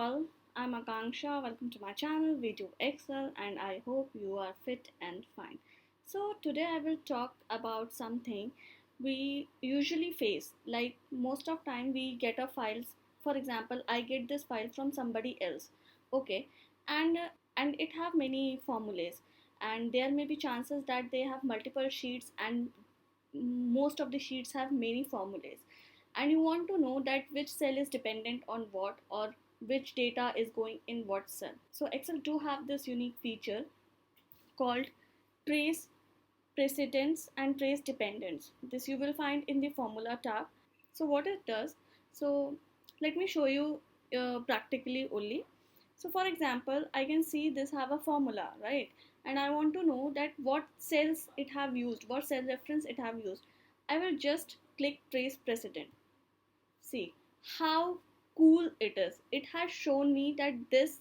all, I'm Akanksha. Welcome to my channel. We do Excel and I hope you are fit and fine. So, today I will talk about something we usually face. Like most of time we get a files. For example, I get this file from somebody else. Okay, and it have many formulas, and there may be chances that they have multiple sheets, and most of the sheets have many formulas, and you want to know that which cell is dependent on what, or which data is going in what cell. So Excel do have this unique feature called trace precedents and trace dependents. This you will find in the formula tab. So what it does, so let me show you practically only. So for example, I can see this have a formula, right? And I want to know that what cells it have used, what cell reference it have used. I will just click trace precedent. See how cool it is. It has shown me that this.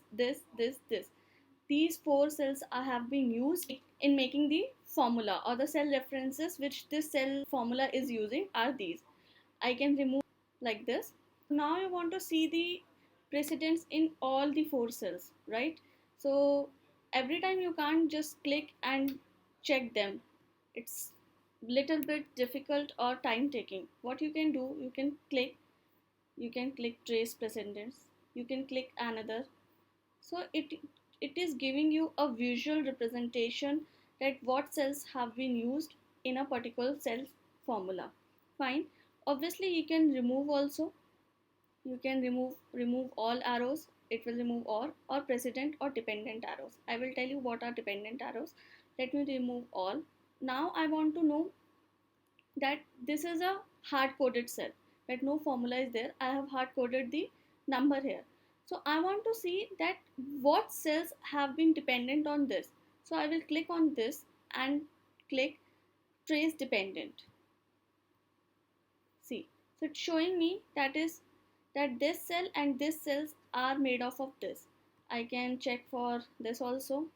These four cells have been used in making the formula, or the cell references which this cell formula is using are these. I can remove like this. Now I want to see the precedents in all the four cells, right? So every time you can't just click and check them. It's little bit difficult or time taking. What you can do, you can click trace precedents, you can click another. So it is giving you a visual representation that what cells have been used in a particular cell formula. Fine. Obviously you can remove also. You can remove all arrows. It will remove or precedent or dependent arrows. I will tell you what are dependent arrows. Let me remove all. Now I want to know that this is a hard coded cell, that no formula is there. I have hard coded the number here. So I want to see that what cells have been dependent on this. So I will click on this and click trace dependent. See, so it's showing me that this cell and this cells are made of this. I can check for this also.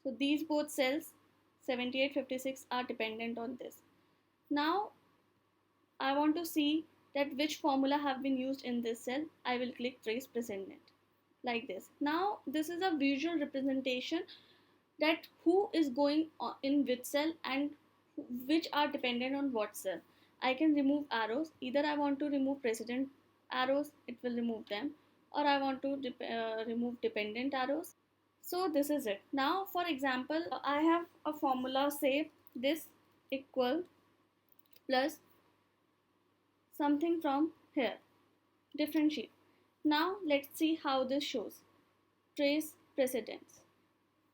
So these both cells 7856 are dependent on this. Now I want to see that which formula have been used in this cell. I will click trace precedent like this. Now this is a visual representation that who is going in which cell and which are dependent on what cell. I can remove arrows. Either I want to remove precedent arrows, it will remove them, or I want to remove dependent arrows. So this is it. Now for example, I have a formula, say this equal plus something from here, differentiate. Now let's see how this shows. Trace precedents.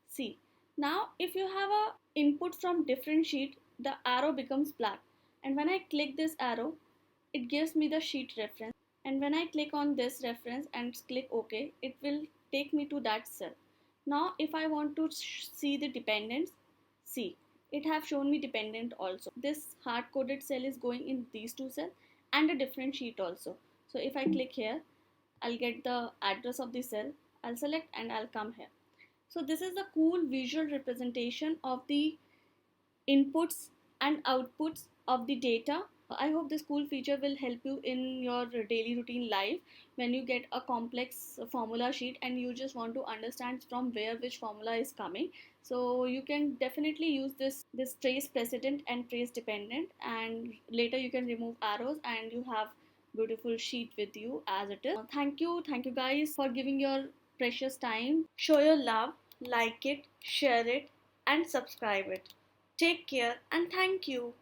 See, now if you have a input from different sheet, the arrow becomes black, and when I click this arrow, it gives me the sheet reference, and when I click on this reference and click OK, it will take me to that cell. Now if I want to see the dependents, see, it have shown me dependent also. This hard coded cell is going in these two cells and a different sheet also. So if I click here, I'll get the address of the cell. I'll select and I'll come here. So this is the cool visual representation of the inputs and outputs of the data. I hope this cool feature will help you in your daily routine life when you get a complex formula sheet and you just want to understand from where which formula is coming. So you can definitely use this trace precedent and trace dependent, and later you can remove arrows and you have beautiful sheet with you as it is. Thank you guys for giving your precious time. Show your love, like it, share it and subscribe it. Take care and thank you.